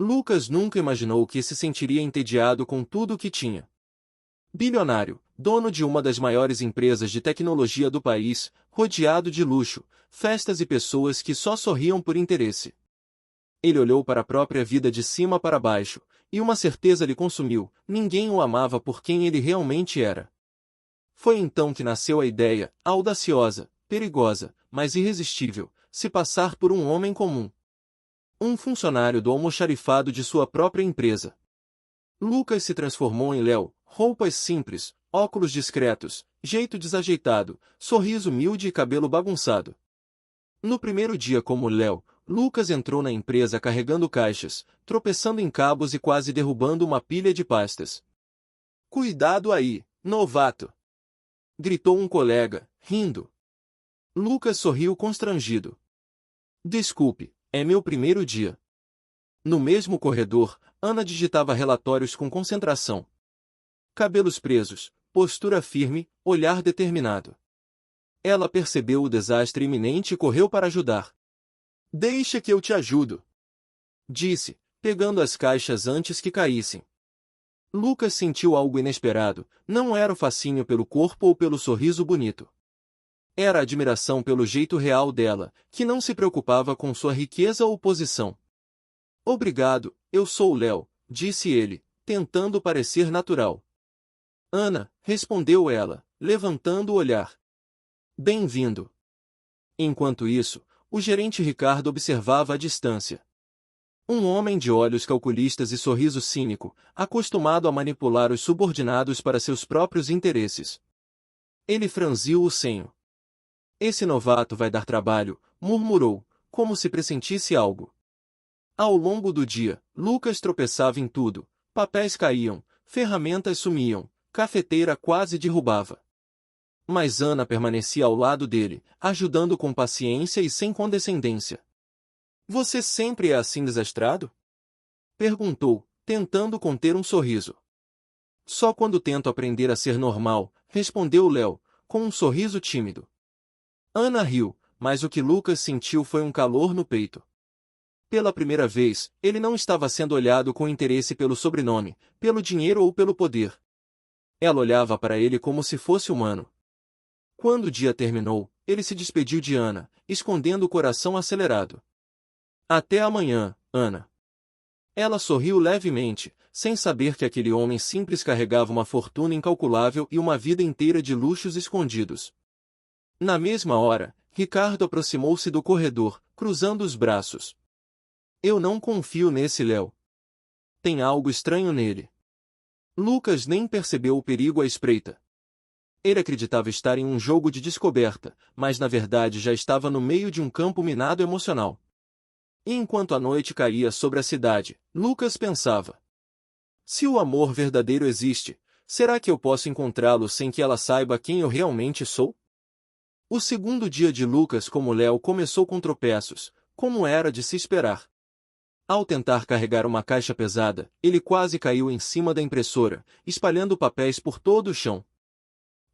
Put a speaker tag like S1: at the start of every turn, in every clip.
S1: Lucas nunca imaginou que se sentiria entediado com tudo o que tinha. Bilionário, dono de uma das maiores empresas de tecnologia do país, rodeado de luxo, festas e pessoas que só sorriam por interesse. Ele olhou para a própria vida de cima para baixo, e uma certeza lhe consumiu: ninguém o amava por quem ele realmente era. Foi então que nasceu a ideia, audaciosa, perigosa, mas irresistível, se passar por um homem comum. Um funcionário do almoxarifado de sua própria empresa. Lucas se transformou em Léo, roupas simples, óculos discretos, jeito desajeitado, sorriso humilde e cabelo bagunçado. No primeiro dia como Léo, Lucas entrou na empresa carregando caixas, tropeçando em cabos e quase derrubando uma pilha de pastas. "Cuidado aí, novato!" gritou um colega, rindo. Lucas sorriu constrangido. "Desculpe, é meu primeiro dia." No mesmo corredor, Ana digitava relatórios com concentração. Cabelos presos, postura firme, olhar determinado. Ela percebeu o desastre iminente e correu para ajudar. "Deixa que eu te ajudo", disse, pegando as caixas antes que caíssem. Lucas sentiu algo inesperado. Não era o fascínio pelo corpo ou pelo sorriso bonito. Era a admiração pelo jeito real dela, que não se preocupava com sua riqueza ou posição. "Obrigado, eu sou o Léo", disse ele, tentando parecer natural. "Ana", respondeu ela, levantando o olhar. "Bem-vindo." Enquanto isso, o gerente Ricardo observava à distância. Um homem de olhos calculistas e sorriso cínico, acostumado a manipular os subordinados para seus próprios interesses. Ele franziu o senho. "Esse novato vai dar trabalho", murmurou, como se pressentisse algo. Ao longo do dia, Lucas tropeçava em tudo: papéis caíam, ferramentas sumiam, cafeteira quase derrubava. Mas Ana permanecia ao lado dele, ajudando com paciência e sem condescendência. "Você sempre é assim desastrado?" perguntou, tentando conter um sorriso. "Só quando tento aprender a ser normal", respondeu Léo, com um sorriso tímido. Ana riu, mas o que Lucas sentiu foi um calor no peito. Pela primeira vez, ele não estava sendo olhado com interesse pelo sobrenome, pelo dinheiro ou pelo poder. Ela olhava para ele como se fosse humano. Quando o dia terminou, ele se despediu de Ana, escondendo o coração acelerado. "Até amanhã, Ana." Ela sorriu levemente, sem saber que aquele homem simples carregava uma fortuna incalculável e uma vida inteira de luxos escondidos. Na mesma hora, Ricardo aproximou-se do corredor, cruzando os braços. "Eu não confio nesse Léo. Tem algo estranho nele." Lucas nem percebeu o perigo à espreita. Ele acreditava estar em um jogo de descoberta, mas na verdade já estava no meio de um campo minado emocional. E enquanto a noite caía sobre a cidade, Lucas pensava: se o amor verdadeiro existe, será que eu posso encontrá-lo sem que ela saiba quem eu realmente sou? O segundo dia de Lucas como Léo começou com tropeços, como era de se esperar. Ao tentar carregar uma caixa pesada, ele quase caiu em cima da impressora, espalhando papéis por todo o chão.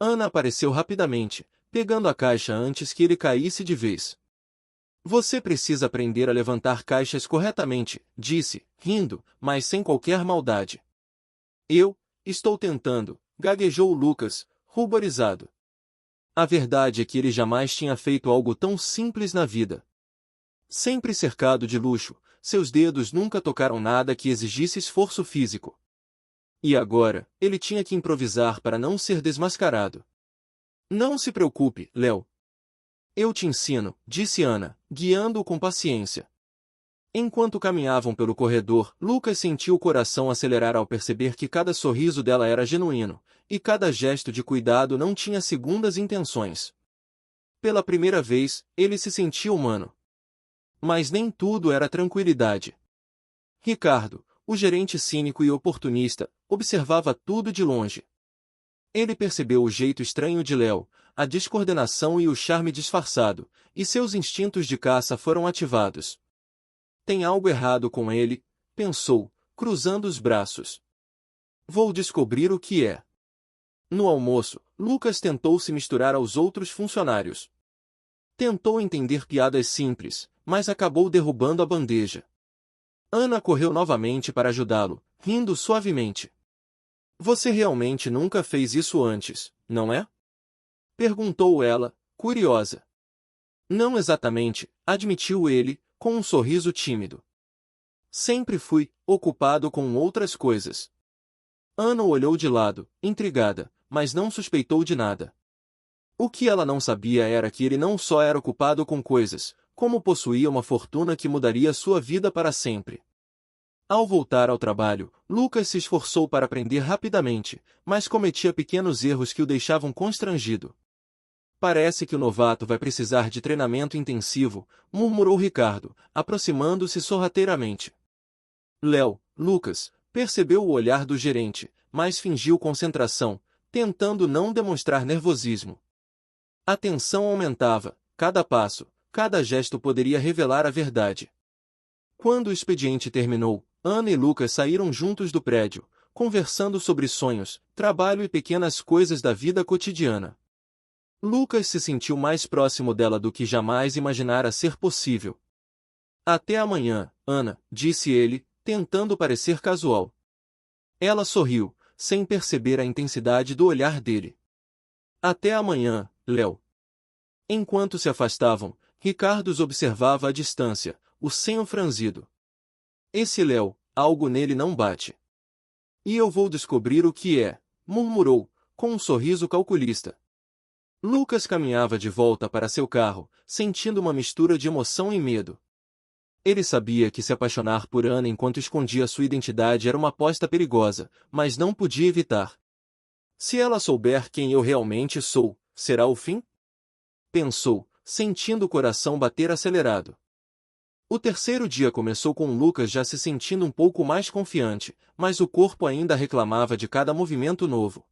S1: Ana apareceu rapidamente, pegando a caixa antes que ele caísse de vez. "Você precisa aprender a levantar caixas corretamente", disse, rindo, mas sem qualquer maldade. Estou tentando", gaguejou Lucas, ruborizado. A verdade é que ele jamais tinha feito algo tão simples na vida. Sempre cercado de luxo, seus dedos nunca tocaram nada que exigisse esforço físico. E agora, ele tinha que improvisar para não ser desmascarado. "Não se preocupe, Léo. Eu te ensino", disse Ana, guiando-o com paciência. Enquanto caminhavam pelo corredor, Lucas sentiu o coração acelerar ao perceber que cada sorriso dela era genuíno, e cada gesto de cuidado não tinha segundas intenções. Pela primeira vez, ele se sentia humano. Mas nem tudo era tranquilidade. Ricardo, o gerente cínico e oportunista, observava tudo de longe. Ele percebeu o jeito estranho de Léo, a descoordenação e o charme disfarçado, e seus instintos de caça foram ativados. "Tem algo errado com ele", pensou, cruzando os braços. "Vou descobrir o que é." No almoço, Lucas tentou se misturar aos outros funcionários. Tentou entender piadas simples, mas acabou derrubando a bandeja. Ana correu novamente para ajudá-lo, rindo suavemente. Você realmente nunca fez isso antes, não é? Perguntou ela, curiosa. Não exatamente, admitiu ele, com um sorriso tímido. Sempre fui ocupado com outras coisas. Ana olhou de lado, intrigada, mas não suspeitou de nada. O que ela não sabia era que ele não só era ocupado com coisas, como possuía uma fortuna que mudaria sua vida para sempre. Ao voltar ao trabalho, Lucas se esforçou para aprender rapidamente, mas cometia pequenos erros que o deixavam constrangido. Parece que o novato vai precisar de treinamento intensivo, murmurou Ricardo, aproximando-se sorrateiramente. Lucas, percebeu o olhar do gerente, mas fingiu concentração, tentando não demonstrar nervosismo. A tensão aumentava, cada passo, cada gesto poderia revelar a verdade. Quando o expediente terminou, Ana e Lucas saíram juntos do prédio, conversando sobre sonhos, trabalho e pequenas coisas da vida cotidiana. Lucas se sentiu mais próximo dela do que jamais imaginara ser possível. Até amanhã, Ana, disse ele, tentando parecer casual. Ela sorriu, sem perceber a intensidade do olhar dele. Até amanhã, Léo. Enquanto se afastavam, Ricardo os observava à distância, o senho franzido. Esse Léo, algo nele não bate. E eu vou descobrir o que é, murmurou, com um sorriso calculista. Lucas caminhava de volta para seu carro, sentindo uma mistura de emoção e medo. Ele sabia que se apaixonar por Ana enquanto escondia sua identidade era uma aposta perigosa, mas não podia evitar. Se ela souber quem eu realmente sou, será o fim? Pensou, sentindo o coração bater acelerado. O terceiro dia começou com Lucas já se sentindo um pouco mais confiante, mas o corpo ainda reclamava de cada movimento novo.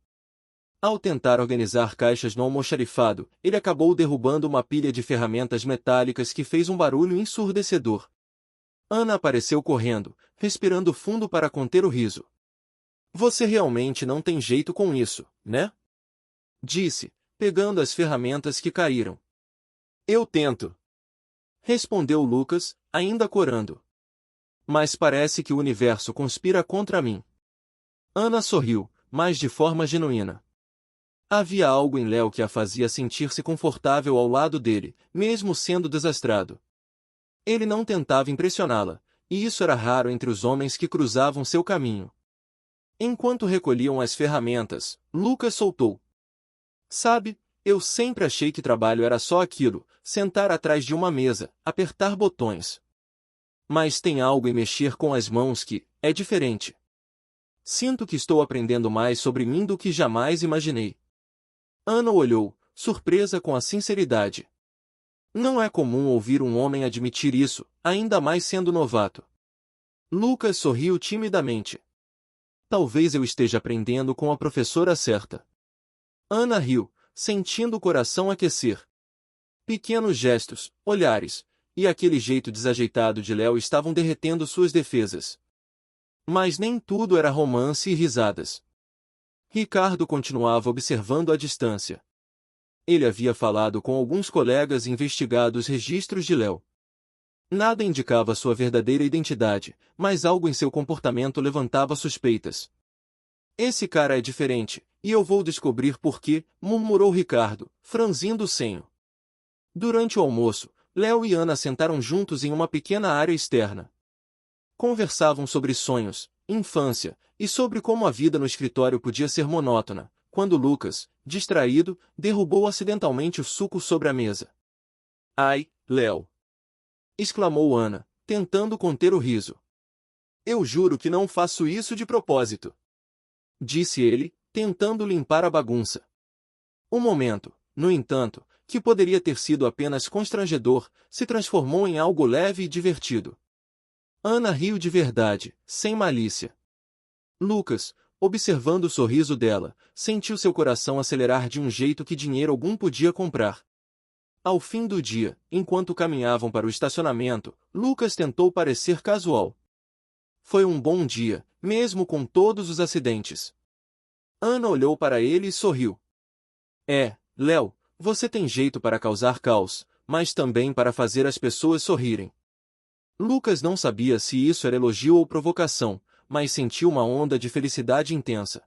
S1: Ao tentar organizar caixas no almoxarifado, ele acabou derrubando uma pilha de ferramentas metálicas que fez um barulho ensurdecedor. Ana apareceu correndo, respirando fundo para conter o riso. Você realmente não tem jeito com isso, né? Disse, pegando as ferramentas que caíram. Eu tento. Respondeu Lucas, ainda corando. Mas parece que o universo conspira contra mim. Ana sorriu, mas de forma genuína. Havia algo em Léo que a fazia sentir-se confortável ao lado dele, mesmo sendo desastrado. Ele não tentava impressioná-la, e isso era raro entre os homens que cruzavam seu caminho. Enquanto recolhiam as ferramentas, Lucas soltou. Sabe, eu sempre achei que trabalho era só aquilo, sentar atrás de uma mesa, apertar botões. Mas tem algo em mexer com as mãos que é diferente. Sinto que estou aprendendo mais sobre mim do que jamais imaginei. Ana olhou, surpresa com a sinceridade. Não é comum ouvir um homem admitir isso, ainda mais sendo novato. Lucas sorriu timidamente. Talvez eu esteja aprendendo com a professora certa. Ana riu, sentindo o coração aquecer. Pequenos gestos, olhares, e aquele jeito desajeitado de Léo estavam derretendo suas defesas. Mas nem tudo era romance e risadas. Ricardo continuava observando à distância. Ele havia falado com alguns colegas e investigado os registros de Léo. Nada indicava sua verdadeira identidade, mas algo em seu comportamento levantava suspeitas. Esse cara é diferente, e eu vou descobrir por quê, murmurou Ricardo, franzindo o senho. Durante o almoço, Léo e Ana sentaram juntos em uma pequena área externa. Conversavam sobre sonhos, infância, e sobre como a vida no escritório podia ser monótona, quando Lucas, distraído, derrubou acidentalmente o suco sobre a mesa. Ai, Léo! Exclamou Ana, tentando conter o riso. Eu juro que não faço isso de propósito. Disse ele, tentando limpar a bagunça. O momento, no entanto, que poderia ter sido apenas constrangedor, se transformou em algo leve e divertido. Ana riu de verdade, sem malícia. Lucas, observando o sorriso dela, sentiu seu coração acelerar de um jeito que dinheiro algum podia comprar. Ao fim do dia, enquanto caminhavam para o estacionamento, Lucas tentou parecer casual. Foi um bom dia, mesmo com todos os acidentes. Ana olhou para ele e sorriu. Léo, você tem jeito para causar caos, mas também para fazer as pessoas sorrirem. Lucas não sabia se isso era elogio ou provocação, mas sentiu uma onda de felicidade intensa.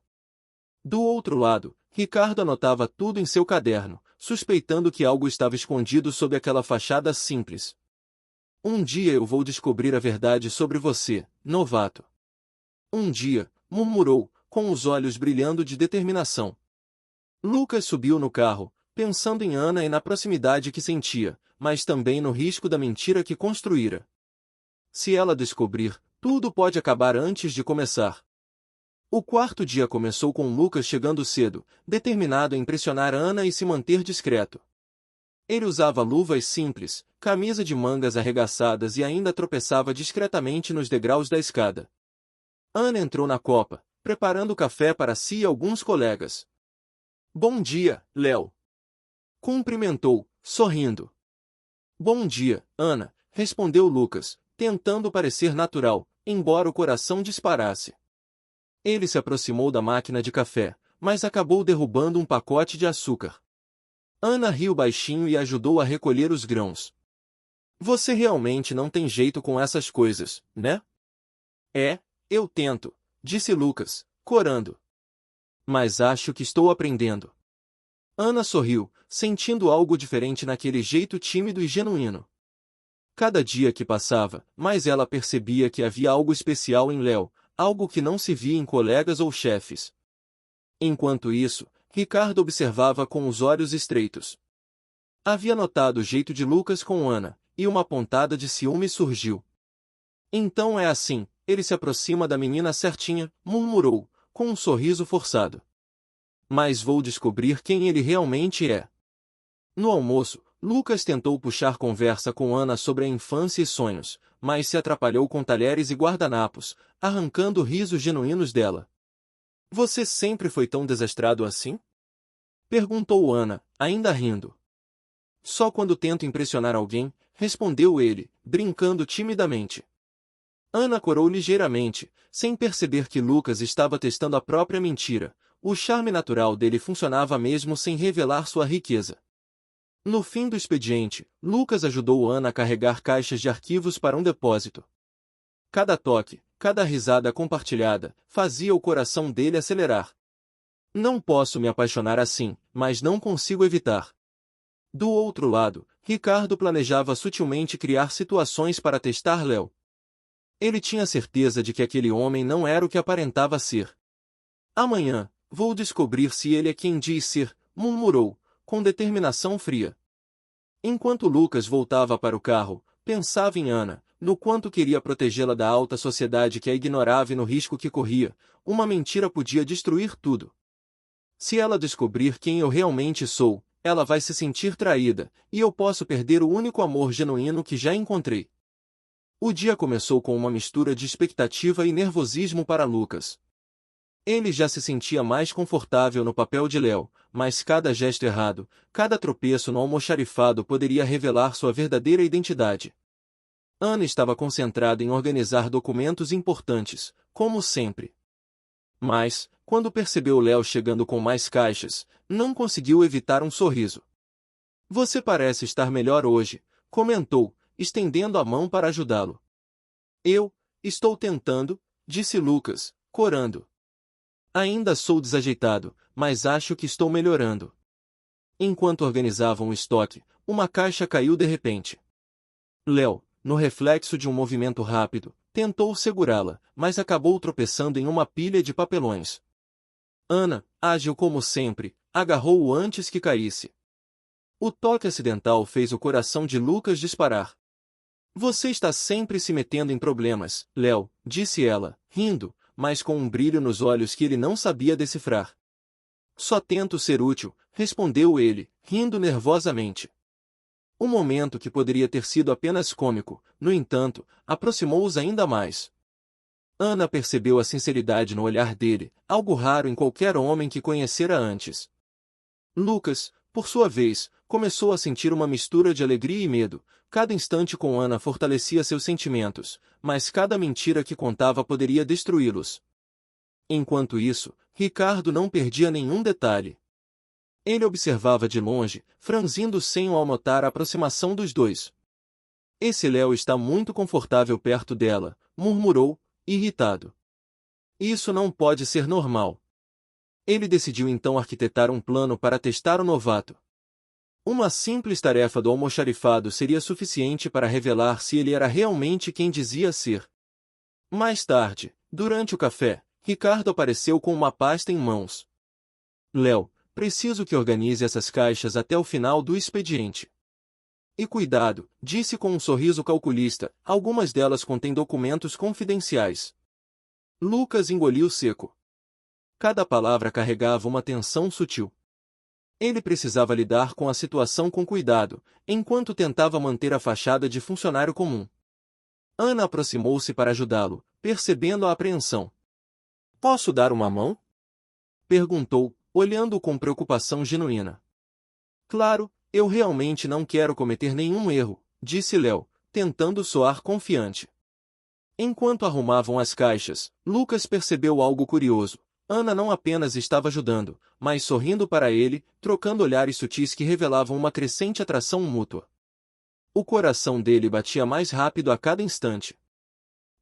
S1: Do outro lado, Ricardo anotava tudo em seu caderno, suspeitando que algo estava escondido sob aquela fachada simples. Um dia eu vou descobrir a verdade sobre você, novato. Um dia, murmurou, com os olhos brilhando de determinação. Lucas subiu no carro, pensando em Ana e na proximidade que sentia, mas também no risco da mentira que construíra. Se ela descobrir, tudo pode acabar antes de começar. O quarto dia começou com Lucas chegando cedo, determinado a impressionar Ana e se manter discreto. Ele usava luvas simples, camisa de mangas arregaçadas e ainda tropeçava discretamente nos degraus da escada. Ana entrou na copa, preparando café para si e alguns colegas. Bom dia, Léo. Cumprimentou, sorrindo. Bom dia, Ana, respondeu Lucas, tentando parecer natural, embora o coração disparasse. Ele se aproximou da máquina de café, mas acabou derrubando um pacote de açúcar. Ana riu baixinho e ajudou a recolher os grãos. Você realmente não tem jeito com essas coisas, né? É, eu tento, disse Lucas, corando. Mas acho que estou aprendendo. Ana sorriu, sentindo algo diferente naquele jeito tímido e genuíno. Cada dia que passava, mais ela percebia que havia algo especial em Léo, algo que não se via em colegas ou chefes. Enquanto isso, Ricardo observava com os olhos estreitos. Havia notado o jeito de Lucas com Ana, e uma pontada de ciúme surgiu. Então é assim, ele se aproxima da menina certinha, murmurou, com um sorriso forçado. Mas vou descobrir quem ele realmente é. No almoço, Lucas tentou puxar conversa com Ana sobre a infância e sonhos, mas se atrapalhou com talheres e guardanapos, arrancando risos genuínos dela. Você sempre foi tão desastrado assim? Perguntou Ana, ainda rindo. Só quando tento impressionar alguém, respondeu ele, brincando timidamente. Ana corou ligeiramente, sem perceber que Lucas estava testando a própria mentira. O charme natural dele funcionava mesmo sem revelar sua riqueza. No fim do expediente, Lucas ajudou Ana a carregar caixas de arquivos para um depósito. Cada toque, cada risada compartilhada, fazia o coração dele acelerar. Não posso me apaixonar assim, mas não consigo evitar. Do outro lado, Ricardo planejava sutilmente criar situações para testar Léo. Ele tinha certeza de que aquele homem não era o que aparentava ser. Amanhã, vou descobrir se ele é quem diz ser, murmurou, com determinação fria. Enquanto Lucas voltava para o carro, pensava em Ana, no quanto queria protegê-la da alta sociedade que a ignorava e no risco que corria. Uma mentira podia destruir tudo. Se ela descobrir quem eu realmente sou, ela vai se sentir traída, e eu posso perder o único amor genuíno que já encontrei. O dia começou com uma mistura de expectativa e nervosismo para Lucas. Ele já se sentia mais confortável no papel de Léo, mas cada gesto errado, cada tropeço no almoxarifado poderia revelar sua verdadeira identidade. Ana estava concentrada em organizar documentos importantes, como sempre. Mas, quando percebeu Léo chegando com mais caixas, não conseguiu evitar um sorriso. Você parece estar melhor hoje, comentou, estendendo a mão para ajudá-lo. Estou tentando, disse Lucas, corando. Ainda sou desajeitado, mas acho que estou melhorando. Enquanto organizavam o estoque, uma caixa caiu de repente. Léo, no reflexo de um movimento rápido, tentou segurá-la, mas acabou tropeçando em uma pilha de papelões. Ana, ágil como sempre, agarrou-o antes que caísse. O toque acidental fez o coração de Lucas disparar. Você está sempre se metendo em problemas, Léo, disse ela, rindo, mas com um brilho nos olhos que ele não sabia decifrar. Só tento ser útil, respondeu ele, rindo nervosamente. Um momento que poderia ter sido apenas cômico, no entanto, aproximou-os ainda mais. Ana percebeu a sinceridade no olhar dele, algo raro em qualquer homem que conhecera antes. Lucas, por sua vez, começou a sentir uma mistura de alegria e medo. Cada instante com Ana fortalecia seus sentimentos, mas cada mentira que contava poderia destruí-los. Enquanto isso, Ricardo não perdia nenhum detalhe. Ele observava de longe, franzindo o senho ao notar a aproximação dos dois. Esse Léo está muito confortável perto dela, murmurou, irritado. Isso não pode ser normal. Ele decidiu então arquitetar um plano para testar o novato. Uma simples tarefa do almoxarifado seria suficiente para revelar se ele era realmente quem dizia ser. Mais tarde, durante o café, Ricardo apareceu com uma pasta em mãos. Léo, preciso que organize essas caixas até o final do expediente. E cuidado, disse com um sorriso calculista, algumas delas contêm documentos confidenciais. Lucas engoliu seco. Cada palavra carregava uma tensão sutil. Ele precisava lidar com a situação com cuidado, enquanto tentava manter a fachada de funcionário comum. Ana aproximou-se para ajudá-lo, percebendo a apreensão. Posso dar uma mão? Perguntou, olhando-o com preocupação genuína. Claro, eu realmente não quero cometer nenhum erro, disse Léo, tentando soar confiante. Enquanto arrumavam as caixas, Lucas percebeu algo curioso. Ana não apenas estava ajudando, mas sorrindo para ele, trocando olhares sutis que revelavam uma crescente atração mútua. O coração dele batia mais rápido a cada instante.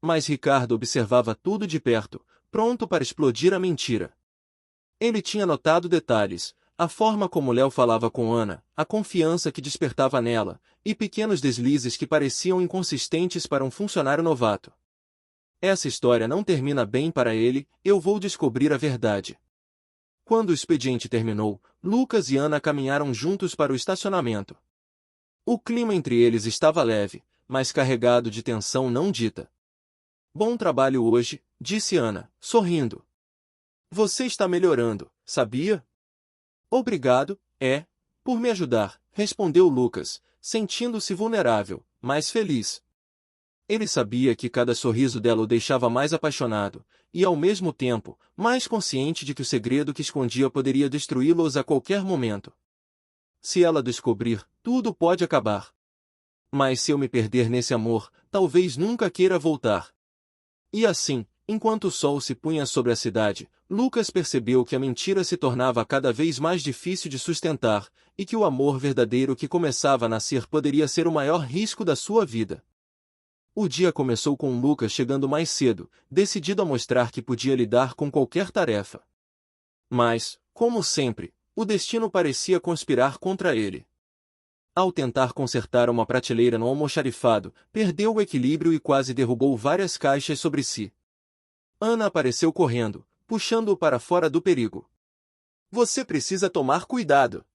S1: Mas Ricardo observava tudo de perto, pronto para explodir a mentira. Ele tinha notado detalhes, a forma como Léo falava com Ana, a confiança que despertava nela, e pequenos deslizes que pareciam inconsistentes para um funcionário novato. Essa história não termina bem para ele, eu vou descobrir a verdade. Quando o expediente terminou, Lucas e Ana caminharam juntos para o estacionamento. O clima entre eles estava leve, mas carregado de tensão não dita. Bom trabalho hoje, disse Ana, sorrindo. Você está melhorando, sabia? Obrigado, por me ajudar, respondeu Lucas, sentindo-se vulnerável, mas feliz. Ele sabia que cada sorriso dela o deixava mais apaixonado, e ao mesmo tempo, mais consciente de que o segredo que escondia poderia destruí-los a qualquer momento. Se ela descobrir, tudo pode acabar. Mas se eu me perder nesse amor, talvez nunca queira voltar. E assim, enquanto o sol se punha sobre a cidade, Lucas percebeu que a mentira se tornava cada vez mais difícil de sustentar, e que o amor verdadeiro que começava a nascer poderia ser o maior risco da sua vida. O dia começou com Lucas chegando mais cedo, decidido a mostrar que podia lidar com qualquer tarefa. Mas, como sempre, o destino parecia conspirar contra ele. Ao tentar consertar uma prateleira no almoxarifado, perdeu o equilíbrio e quase derrubou várias caixas sobre si. Ana apareceu correndo, puxando-o para fora do perigo. Você precisa tomar cuidado,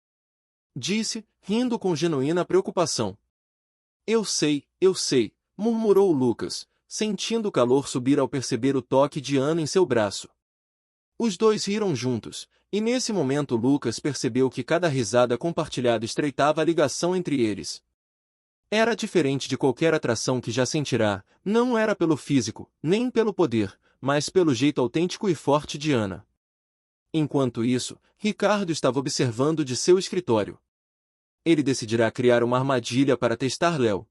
S1: disse, rindo com genuína preocupação. Eu sei, murmurou Lucas, sentindo o calor subir ao perceber o toque de Ana em seu braço. Os dois riram juntos, e nesse momento Lucas percebeu que cada risada compartilhada estreitava a ligação entre eles. Era diferente de qualquer atração que já sentirá, não era pelo físico, nem pelo poder, mas pelo jeito autêntico e forte de Ana. Enquanto isso, Ricardo estava observando de seu escritório. Ele decidirá criar uma armadilha para testar Léo.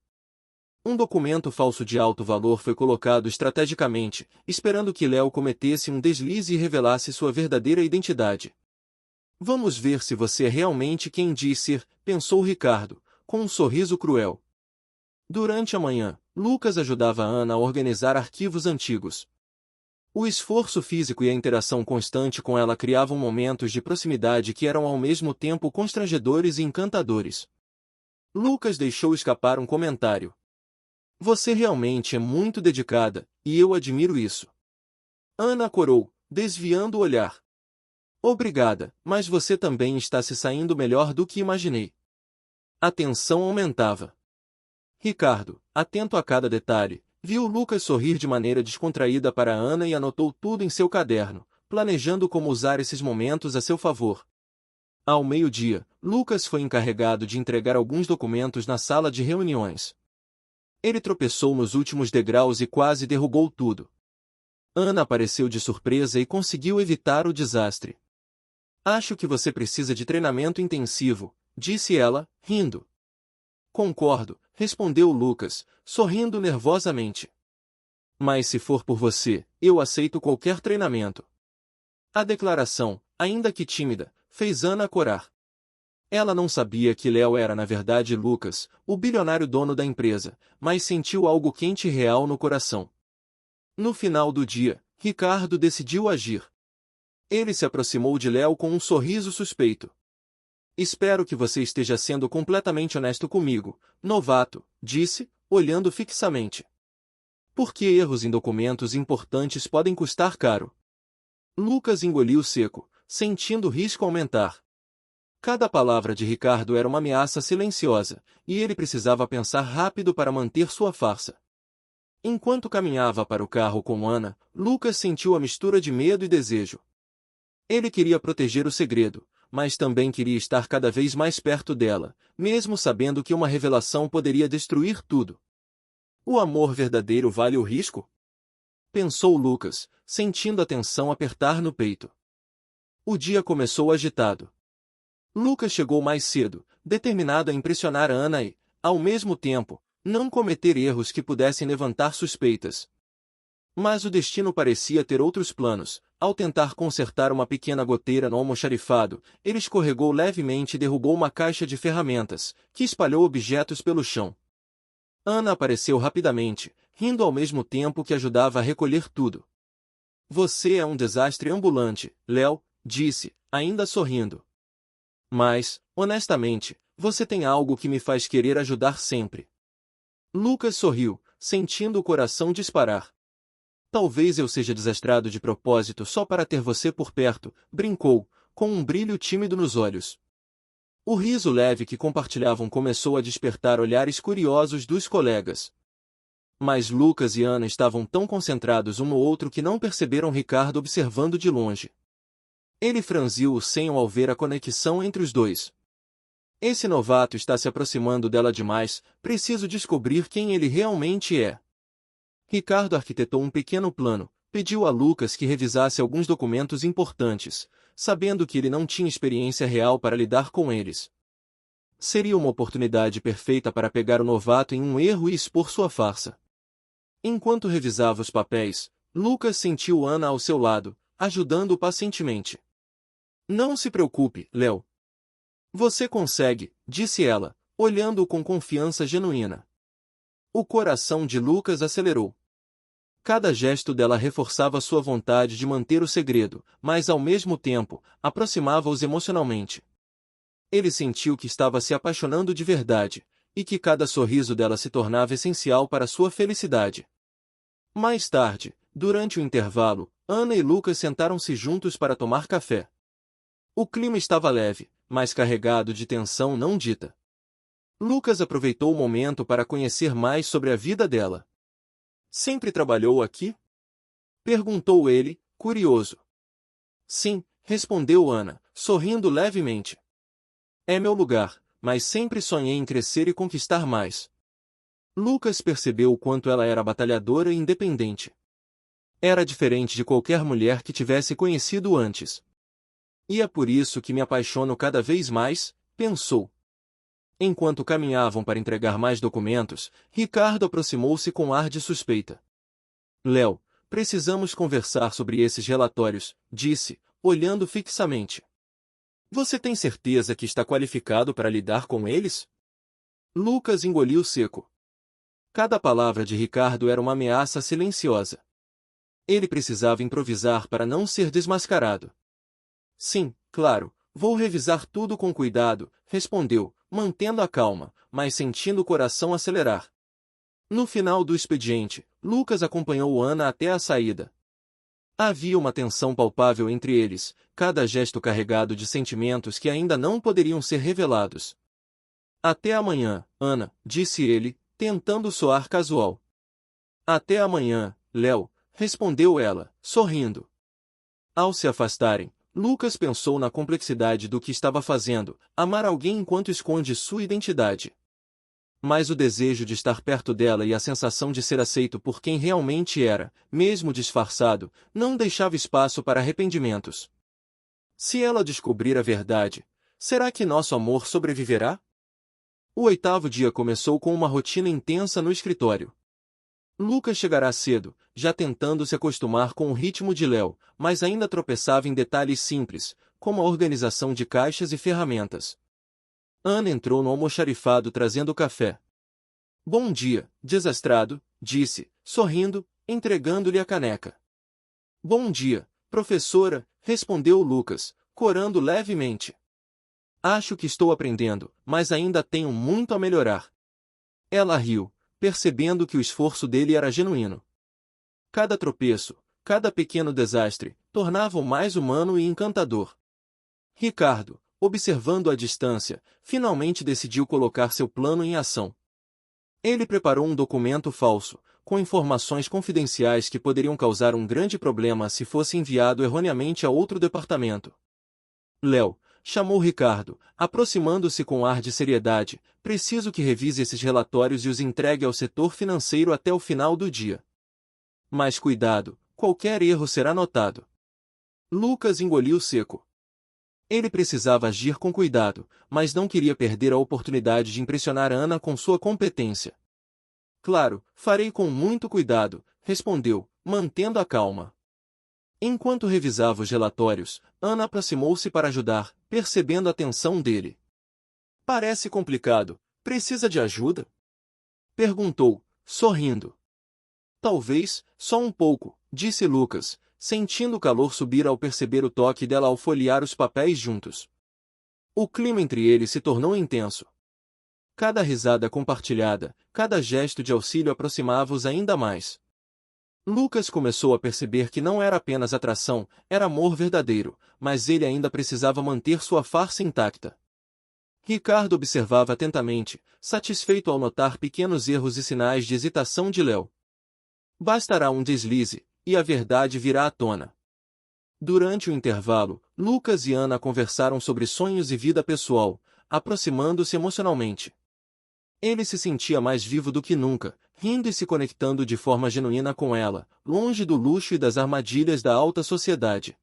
S1: Um documento falso de alto valor foi colocado estrategicamente, esperando que Léo cometesse um deslize e revelasse sua verdadeira identidade. Vamos ver se você é realmente quem diz ser, pensou Ricardo, com um sorriso cruel. Durante a manhã, Lucas ajudava Ana a organizar arquivos antigos. O esforço físico e a interação constante com ela criavam momentos de proximidade que eram ao mesmo tempo constrangedores e encantadores. Lucas deixou escapar um comentário. Você realmente é muito dedicada, e eu admiro isso. Ana corou, desviando o olhar. Obrigada, mas você também está se saindo melhor do que imaginei. A tensão aumentava. Ricardo, atento a cada detalhe, viu Lucas sorrir de maneira descontraída para Ana e anotou tudo em seu caderno, planejando como usar esses momentos a seu favor. Ao meio-dia, Lucas foi encarregado de entregar alguns documentos na sala de reuniões. Ele tropeçou nos últimos degraus e quase derrubou tudo. Ana apareceu de surpresa e conseguiu evitar o desastre. Acho que você precisa de treinamento intensivo, disse ela, rindo. Concordo, respondeu Lucas, sorrindo nervosamente. Mas se for por você, eu aceito qualquer treinamento. A declaração, ainda que tímida, fez Ana corar. Ela não sabia que Léo era na verdade Lucas, o bilionário dono da empresa, mas sentiu algo quente e real no coração. No final do dia, Ricardo decidiu agir. Ele se aproximou de Léo com um sorriso suspeito. Espero que você esteja sendo completamente honesto comigo, novato, disse, olhando fixamente. Porque erros em documentos importantes podem custar caro. Lucas engoliu seco, sentindo o risco aumentar. Cada palavra de Ricardo era uma ameaça silenciosa, e ele precisava pensar rápido para manter sua farsa. Enquanto caminhava para o carro com Ana, Lucas sentiu a mistura de medo e desejo. Ele queria proteger o segredo, mas também queria estar cada vez mais perto dela, mesmo sabendo que uma revelação poderia destruir tudo. O amor verdadeiro vale o risco? Pensou Lucas, sentindo a tensão apertar no peito. O dia começou agitado. Lucas chegou mais cedo, determinado a impressionar Ana e, ao mesmo tempo, não cometer erros que pudessem levantar suspeitas. Mas o destino parecia ter outros planos. Ao tentar consertar uma pequena goteira no almoxarifado, ele escorregou levemente e derrubou uma caixa de ferramentas, que espalhou objetos pelo chão. Ana apareceu rapidamente, rindo ao mesmo tempo que ajudava a recolher tudo. Você é um desastre ambulante, Léo, disse, ainda sorrindo. Mas, honestamente, você tem algo que me faz querer ajudar sempre. Lucas sorriu, sentindo o coração disparar. Talvez eu seja desastrado de propósito só para ter você por perto, brincou, com um brilho tímido nos olhos. O riso leve que compartilhavam começou a despertar olhares curiosos dos colegas. Mas Lucas e Ana estavam tão concentrados um no outro que não perceberam Ricardo observando de longe. Ele franziu o senho ao ver a conexão entre os dois. Esse novato está se aproximando dela demais, preciso descobrir quem ele realmente é. Ricardo arquitetou um pequeno plano, pediu a Lucas que revisasse alguns documentos importantes, sabendo que ele não tinha experiência real para lidar com eles. Seria uma oportunidade perfeita para pegar o novato em um erro e expor sua farsa. Enquanto revisava os papéis, Lucas sentiu Ana ao seu lado, ajudando-o pacientemente. Não se preocupe, Léo. Você consegue, disse ela, olhando-o com confiança genuína. O coração de Lucas acelerou. Cada gesto dela reforçava sua vontade de manter o segredo, mas ao mesmo tempo, aproximava-os emocionalmente. Ele sentiu que estava se apaixonando de verdade, e que cada sorriso dela se tornava essencial para sua felicidade. Mais tarde, durante o intervalo, Ana e Lucas sentaram-se juntos para tomar café. O clima estava leve, mas carregado de tensão não dita. Lucas aproveitou o momento para conhecer mais sobre a vida dela. Sempre trabalhou aqui? Perguntou ele, curioso. Sim, respondeu Ana, sorrindo levemente. É meu lugar, mas sempre sonhei em crescer e conquistar mais. Lucas percebeu o quanto ela era batalhadora e independente. Era diferente de qualquer mulher que tivesse conhecido antes. E é por isso que me apaixono cada vez mais, pensou. Enquanto caminhavam para entregar mais documentos, Ricardo aproximou-se com ar de suspeita. Léo, precisamos conversar sobre esses relatórios, disse, olhando fixamente. Você tem certeza que está qualificado para lidar com eles? Lucas engoliu seco. Cada palavra de Ricardo era uma ameaça silenciosa. Ele precisava improvisar para não ser desmascarado. Sim, claro, vou revisar tudo com cuidado, respondeu, mantendo a calma, mas sentindo o coração acelerar. No final do expediente, Lucas acompanhou Ana até a saída. Havia uma tensão palpável entre eles, cada gesto carregado de sentimentos que ainda não poderiam ser revelados. Até amanhã, Ana, disse ele, tentando soar casual. Até amanhã, Léo, respondeu ela, sorrindo. Ao se afastarem, Lucas pensou na complexidade do que estava fazendo, amar alguém enquanto esconde sua identidade. Mas o desejo de estar perto dela e a sensação de ser aceito por quem realmente era, mesmo disfarçado, não deixava espaço para arrependimentos. Se ela descobrir a verdade, será que nosso amor sobreviverá? O 8º dia começou com uma rotina intensa no escritório. Lucas chegará cedo, já tentando se acostumar com o ritmo de Léo, mas ainda tropeçava em detalhes simples, como a organização de caixas e ferramentas. Ana entrou no almoxarifado trazendo café. Bom dia, desastrado, disse, sorrindo, entregando-lhe a caneca. Bom dia, professora, respondeu Lucas, corando levemente. Acho que estou aprendendo, mas ainda tenho muito a melhorar. Ela riu, percebendo que o esforço dele era genuíno. Cada tropeço, cada pequeno desastre, tornava-o mais humano e encantador. Ricardo, observando à distância, finalmente decidiu colocar seu plano em ação. Ele preparou um documento falso, com informações confidenciais que poderiam causar um grande problema se fosse enviado erroneamente a outro departamento. Léo, chamou Ricardo, aproximando-se com ar de seriedade, preciso que revise esses relatórios e os entregue ao setor financeiro até o final do dia. Mas cuidado, qualquer erro será notado. Lucas engoliu seco. Ele precisava agir com cuidado, mas não queria perder a oportunidade de impressionar Ana com sua competência. Claro, farei com muito cuidado, respondeu, mantendo a calma. Enquanto revisava os relatórios, Ana aproximou-se para ajudar, percebendo a tensão dele. Parece complicado. Precisa de ajuda? Perguntou, sorrindo. Talvez, só um pouco, disse Lucas, sentindo o calor subir ao perceber o toque dela ao folhear os papéis juntos. O clima entre eles se tornou intenso. Cada risada compartilhada, cada gesto de auxílio aproximava-os ainda mais. Lucas começou a perceber que não era apenas atração, era amor verdadeiro, mas ele ainda precisava manter sua farsa intacta. Ricardo observava atentamente, satisfeito ao notar pequenos erros e sinais de hesitação de Léo. Bastará um deslize, e a verdade virá à tona. Durante o intervalo, Lucas e Ana conversaram sobre sonhos e vida pessoal, aproximando-se emocionalmente. Ele se sentia mais vivo do que nunca, rindo e se conectando de forma genuína com ela, longe do luxo e das armadilhas da alta sociedade.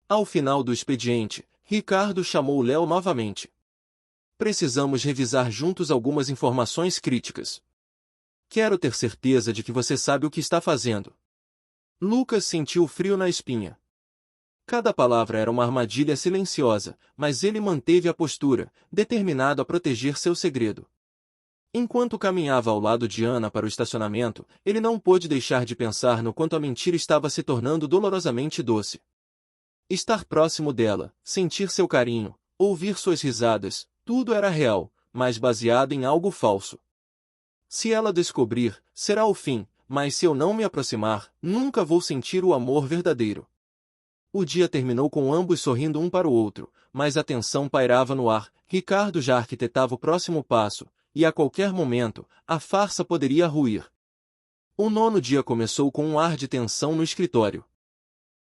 S1: Ao final do expediente, Ricardo chamou Léo novamente. Precisamos revisar juntos algumas informações críticas. Quero ter certeza de que você sabe o que está fazendo. Lucas sentiu frio na espinha. Cada palavra era uma armadilha silenciosa, mas ele manteve a postura, determinado a proteger seu segredo. Enquanto caminhava ao lado de Ana para o estacionamento, ele não pôde deixar de pensar no quanto a mentira estava se tornando dolorosamente doce. Estar próximo dela, sentir seu carinho, ouvir suas risadas, tudo era real, mas baseado em algo falso. Se ela descobrir, será o fim, mas se eu não me aproximar, nunca vou sentir o amor verdadeiro. O dia terminou com ambos sorrindo um para o outro, mas a tensão pairava no ar. Ricardo já arquitetava o próximo passo, e a qualquer momento, a farsa poderia ruir. O 9º dia começou com um ar de tensão no escritório.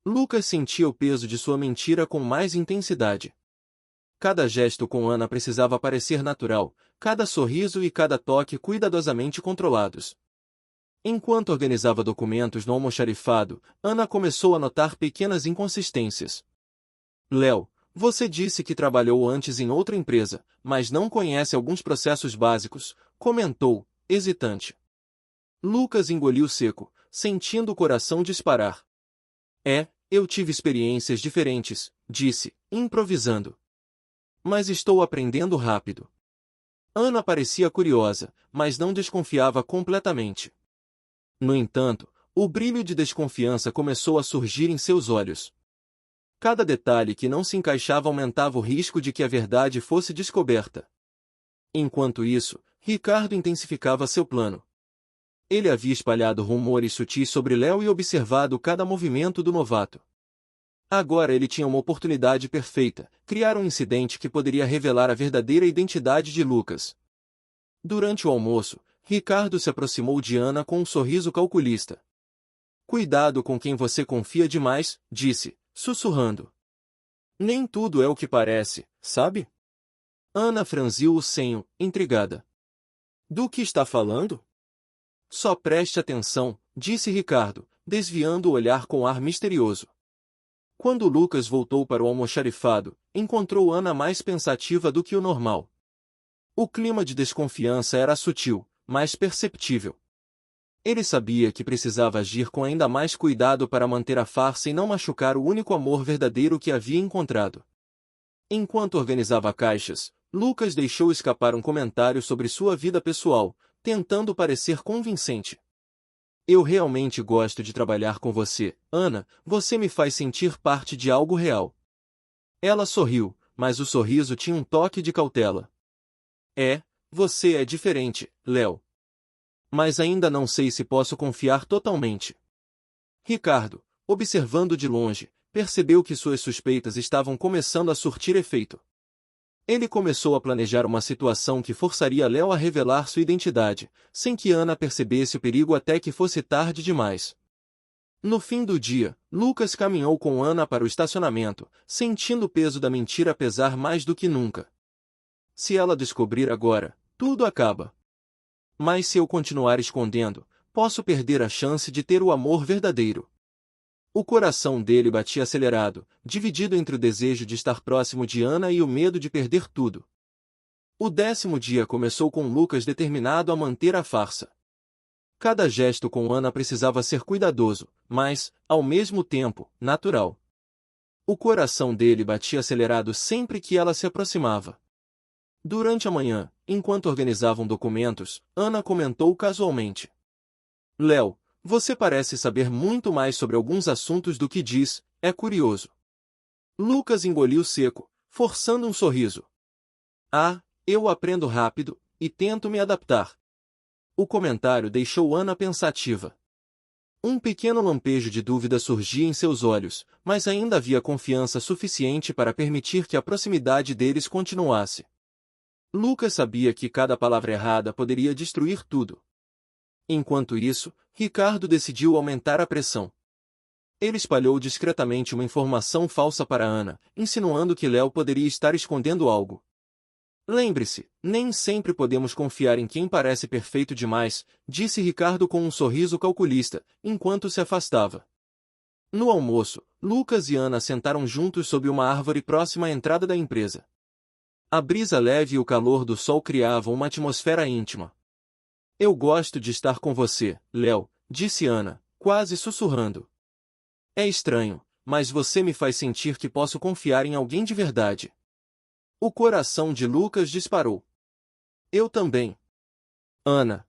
S1: Lucas sentia o peso de sua mentira com mais intensidade. Cada gesto com Ana precisava parecer natural, cada sorriso e cada toque cuidadosamente controlados. Enquanto organizava documentos no almoxarifado, Ana começou a notar pequenas inconsistências. Léo, você disse que trabalhou antes em outra empresa, mas não conhece alguns processos básicos, comentou, hesitante. Lucas engoliu seco, sentindo o coração disparar. Eu tive experiências diferentes, disse, improvisando. Mas estou aprendendo rápido. Ana parecia curiosa, mas não desconfiava completamente. No entanto, o brilho de desconfiança começou a surgir em seus olhos. Cada detalhe que não se encaixava aumentava o risco de que a verdade fosse descoberta. Enquanto isso, Ricardo intensificava seu plano. Ele havia espalhado rumores sutis sobre Léo e observado cada movimento do novato. Agora ele tinha uma oportunidade perfeita, criar um incidente que poderia revelar a verdadeira identidade de Lucas. Durante o almoço, Ricardo se aproximou de Ana com um sorriso calculista. Cuidado com quem você confia demais, disse, sussurrando. Nem tudo é o que parece, sabe? Ana franziu o senho, intrigada. Do que está falando? Só preste atenção, disse Ricardo, desviando o olhar com ar misterioso. Quando Lucas voltou para o almoxarifado, encontrou Ana mais pensativa do que o normal. O clima de desconfiança era sutil, mas perceptível. Ele sabia que precisava agir com ainda mais cuidado para manter a farsa e não machucar o único amor verdadeiro que havia encontrado. Enquanto organizava caixas, Lucas deixou escapar um comentário sobre sua vida pessoal, tentando parecer convincente. Eu realmente gosto de trabalhar com você, Ana, você me faz sentir parte de algo real. Ela sorriu, mas o sorriso tinha um toque de cautela. Você é diferente, Léo. Mas ainda não sei se posso confiar totalmente. Ricardo, observando de longe, percebeu que suas suspeitas estavam começando a surtir efeito. Ele começou a planejar uma situação que forçaria Léo a revelar sua identidade, sem que Ana percebesse o perigo até que fosse tarde demais. No fim do dia, Lucas caminhou com Ana para o estacionamento, sentindo o peso da mentira pesar mais do que nunca. Se ela descobrir agora, tudo acaba. Mas se eu continuar escondendo, posso perder a chance de ter o amor verdadeiro. O coração dele batia acelerado, dividido entre o desejo de estar próximo de Ana e o medo de perder tudo. O 10º dia começou com Lucas determinado a manter a farsa. Cada gesto com Ana precisava ser cuidadoso, mas, ao mesmo tempo, natural. O coração dele batia acelerado sempre que ela se aproximava. Durante a manhã, enquanto organizavam documentos, Ana comentou casualmente: Léo, você parece saber muito mais sobre alguns assuntos do que diz, é curioso. Lucas engoliu seco, forçando um sorriso. Eu aprendo rápido, e tento me adaptar. O comentário deixou Ana pensativa. Um pequeno lampejo de dúvida surgia em seus olhos, mas ainda havia confiança suficiente para permitir que a proximidade deles continuasse. Lucas sabia que cada palavra errada poderia destruir tudo. Enquanto isso, Ricardo decidiu aumentar a pressão. Ele espalhou discretamente uma informação falsa para Ana, insinuando que Léo poderia estar escondendo algo. Lembre-se, nem sempre podemos confiar em quem parece perfeito demais, disse Ricardo com um sorriso calculista, enquanto se afastava. No almoço, Lucas e Ana sentaram juntos sob uma árvore próxima à entrada da empresa. A brisa leve e o calor do sol criavam uma atmosfera íntima. Eu gosto de estar com você, Léo, disse Ana, quase sussurrando. É estranho, mas você me faz sentir que posso confiar em alguém de verdade. O coração de Lucas disparou. Eu também. Ana.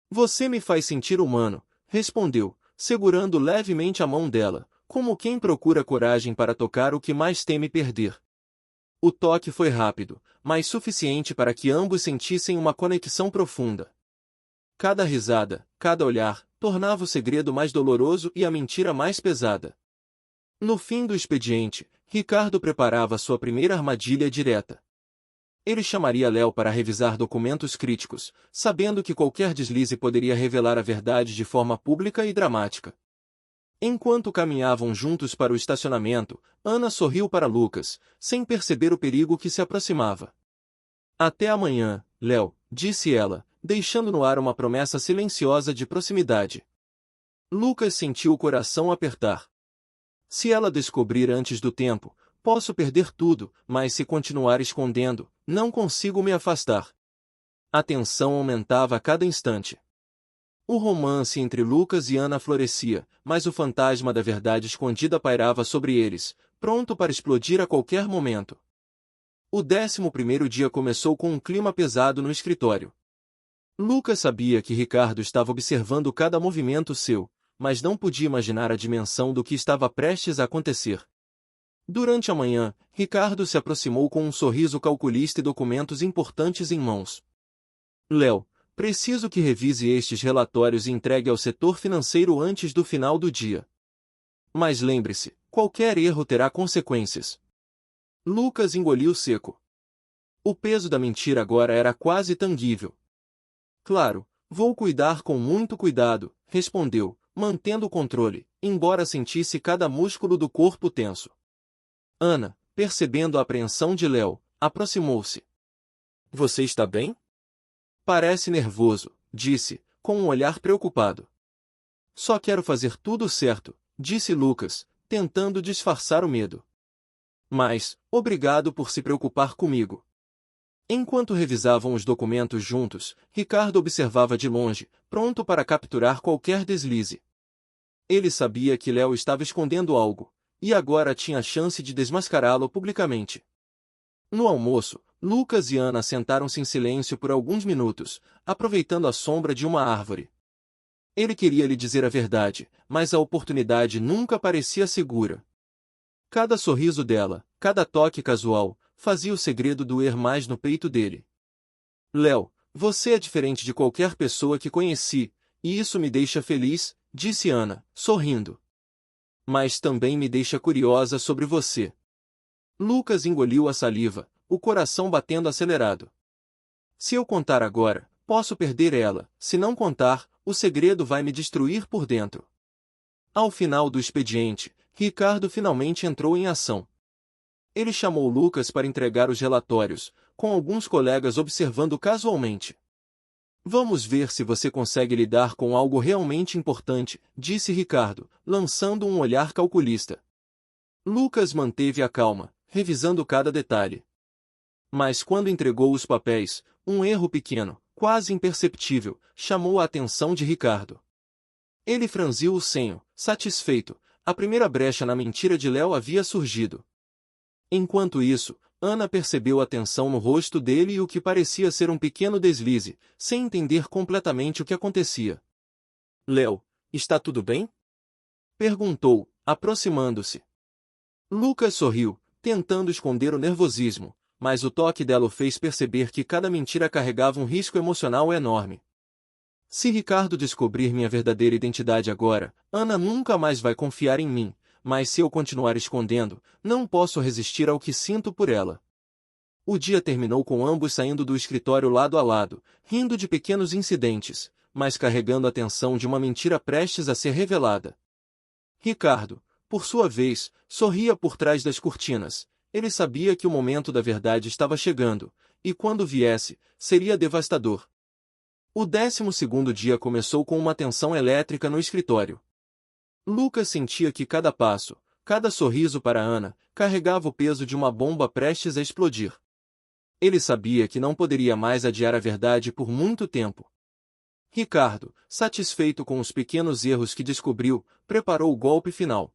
S1: Você me faz sentir humano, respondeu, segurando levemente a mão dela, como quem procura coragem para tocar o que mais teme perder. O toque foi rápido, mas suficiente para que ambos sentissem uma conexão profunda. Cada risada, cada olhar, tornava o segredo mais doloroso e a mentira mais pesada. No fim do expediente, Ricardo preparava sua primeira armadilha direta. Ele chamaria Léo para revisar documentos críticos, sabendo que qualquer deslize poderia revelar a verdade de forma pública e dramática. Enquanto caminhavam juntos para o estacionamento, Ana sorriu para Lucas, sem perceber o perigo que se aproximava. Até amanhã, Léo, disse ela, deixando no ar uma promessa silenciosa de proximidade. Lucas sentiu o coração apertar. Se ela descobrir antes do tempo, posso perder tudo, mas se continuar escondendo, não consigo me afastar. A tensão aumentava a cada instante. O romance entre Lucas e Ana florescia, mas o fantasma da verdade escondida pairava sobre eles, pronto para explodir a qualquer momento. O 11º dia começou com um clima pesado no escritório. Lucas sabia que Ricardo estava observando cada movimento seu, mas não podia imaginar a dimensão do que estava prestes a acontecer. Durante a manhã, Ricardo se aproximou com um sorriso calculista e documentos importantes em mãos. Léo, preciso que revise estes relatórios e entregue ao setor financeiro antes do final do dia. Mas lembre-se, qualquer erro terá consequências. Lucas engoliu seco. O peso da mentira agora era quase tangível. Claro, vou cuidar com muito cuidado, respondeu, mantendo o controle, embora sentisse cada músculo do corpo tenso. Ana, percebendo a apreensão de Léo, aproximou-se. Você está bem? Parece nervoso, disse, com um olhar preocupado. Só quero fazer tudo certo, disse Lucas, tentando disfarçar o medo. Mas, obrigado por se preocupar comigo. Enquanto revisavam os documentos juntos, Ricardo observava de longe, pronto para capturar qualquer deslize. Ele sabia que Léo estava escondendo algo, e agora tinha a chance de desmascará-lo publicamente. No almoço, Lucas e Ana sentaram-se em silêncio por alguns minutos, aproveitando a sombra de uma árvore. Ele queria lhe dizer a verdade, mas a oportunidade nunca parecia segura. Cada sorriso dela, cada toque casual, fazia o segredo doer mais no peito dele. Léo, você é diferente de qualquer pessoa que conheci, e isso me deixa feliz, disse Ana, sorrindo. Mas também me deixa curiosa sobre você. Lucas engoliu a saliva, o coração batendo acelerado. Se eu contar agora, posso perder ela, se não contar, o segredo vai me destruir por dentro. Ao final do expediente, Ricardo finalmente entrou em ação. Ele chamou Lucas para entregar os relatórios, com alguns colegas observando casualmente. Vamos ver se você consegue lidar com algo realmente importante, disse Ricardo, lançando um olhar calculista. Lucas manteve a calma, revisando cada detalhe. Mas quando entregou os papéis, um erro pequeno, quase imperceptível, chamou a atenção de Ricardo. Ele franziu o senho, satisfeito, a primeira brecha na mentira de Léo havia surgido. Enquanto isso, Ana percebeu a tensão no rosto dele e o que parecia ser um pequeno deslize, sem entender completamente o que acontecia. Léo, está tudo bem? Perguntou, aproximando-se. Lucas sorriu, tentando esconder o nervosismo, mas o toque dela o fez perceber que cada mentira carregava um risco emocional enorme. Se Ricardo descobrir minha verdadeira identidade agora, Ana nunca mais vai confiar em mim, mas se eu continuar escondendo, não posso resistir ao que sinto por ela. O dia terminou com ambos saindo do escritório lado a lado, rindo de pequenos incidentes, mas carregando a tensão de uma mentira prestes a ser revelada. Ricardo, por sua vez, sorria por trás das cortinas. Ele sabia que o momento da verdade estava chegando, e quando viesse, seria devastador. O 12º dia começou com uma tensão elétrica no escritório. Lucas sentia que cada passo, cada sorriso para Ana, carregava o peso de uma bomba prestes a explodir. Ele sabia que não poderia mais adiar a verdade por muito tempo. Ricardo, satisfeito com os pequenos erros que descobriu, preparou o golpe final.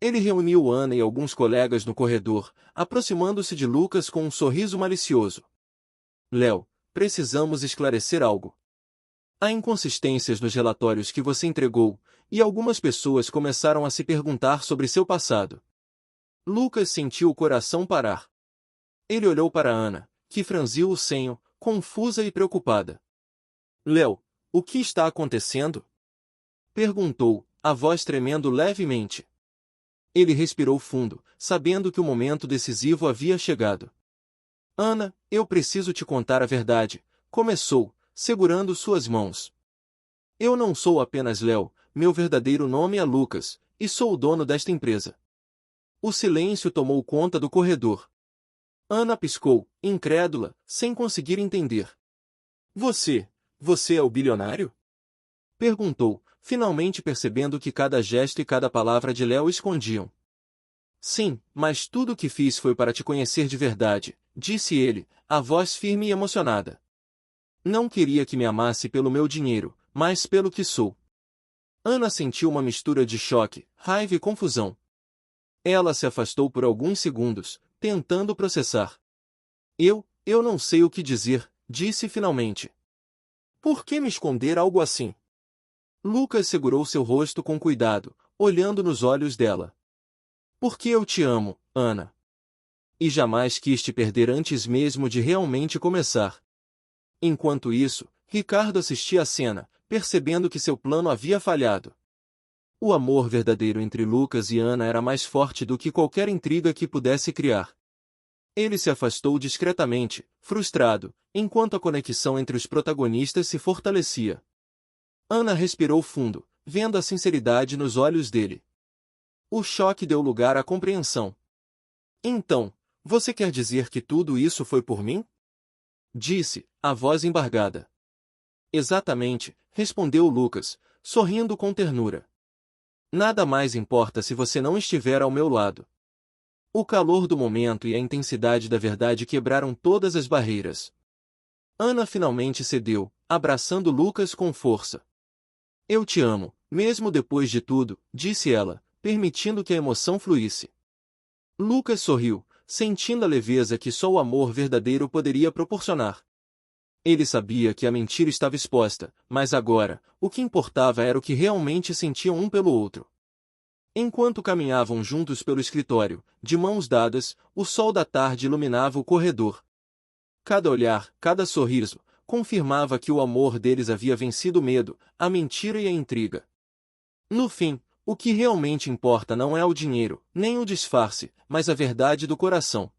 S1: Ele reuniu Ana e alguns colegas no corredor, aproximando-se de Lucas com um sorriso malicioso. Léo, precisamos esclarecer algo. Há inconsistências nos relatórios que você entregou, e algumas pessoas começaram a se perguntar sobre seu passado. Lucas sentiu o coração parar. Ele olhou para Ana, que franziu o senho, confusa e preocupada. Léo, o que está acontecendo? Perguntou, a voz tremendo levemente. Ele respirou fundo, sabendo que o momento decisivo havia chegado. Ana, eu preciso te contar a verdade, começou, segurando suas mãos. Eu não sou apenas Léo, meu verdadeiro nome é Lucas, e sou o dono desta empresa. O silêncio tomou conta do corredor. Ana piscou, incrédula, sem conseguir entender. Você é o bilionário? Perguntou, finalmente percebendo que cada gesto e cada palavra de Léo escondiam. Sim, mas tudo o que fiz foi para te conhecer de verdade, disse ele, a voz firme e emocionada. Não queria que me amasse pelo meu dinheiro, mas pelo que sou. Ana sentiu uma mistura de choque, raiva e confusão. Ela se afastou por alguns segundos, tentando processar. Eu não sei o que dizer, disse finalmente. Por que me esconder algo assim? Lucas segurou seu rosto com cuidado, olhando nos olhos dela. Porque eu te amo, Ana. E jamais quis te perder antes mesmo de realmente começar. Enquanto isso, Ricardo assistia à cena, percebendo que seu plano havia falhado. O amor verdadeiro entre Lucas e Ana era mais forte do que qualquer intriga que pudesse criar. Ele se afastou discretamente, frustrado, enquanto a conexão entre os protagonistas se fortalecia. Ana respirou fundo, vendo a sinceridade nos olhos dele. O choque deu lugar à compreensão. Então, você quer dizer que tudo isso foi por mim? Disse, a voz embargada. Exatamente, respondeu Lucas, sorrindo com ternura. Nada mais importa se você não estiver ao meu lado. O calor do momento e a intensidade da verdade quebraram todas as barreiras. Ana finalmente cedeu, abraçando Lucas com força. Eu te amo, mesmo depois de tudo, disse ela, permitindo que a emoção fluísse. Lucas sorriu, sentindo a leveza que só o amor verdadeiro poderia proporcionar. Ele sabia que a mentira estava exposta, mas agora, o que importava era o que realmente sentiam um pelo outro. Enquanto caminhavam juntos pelo escritório, de mãos dadas, o sol da tarde iluminava o corredor. Cada olhar, cada sorriso, confirmava que o amor deles havia vencido o medo, a mentira e a intriga. No fim, o que realmente importa não é o dinheiro, nem o disfarce, mas a verdade do coração.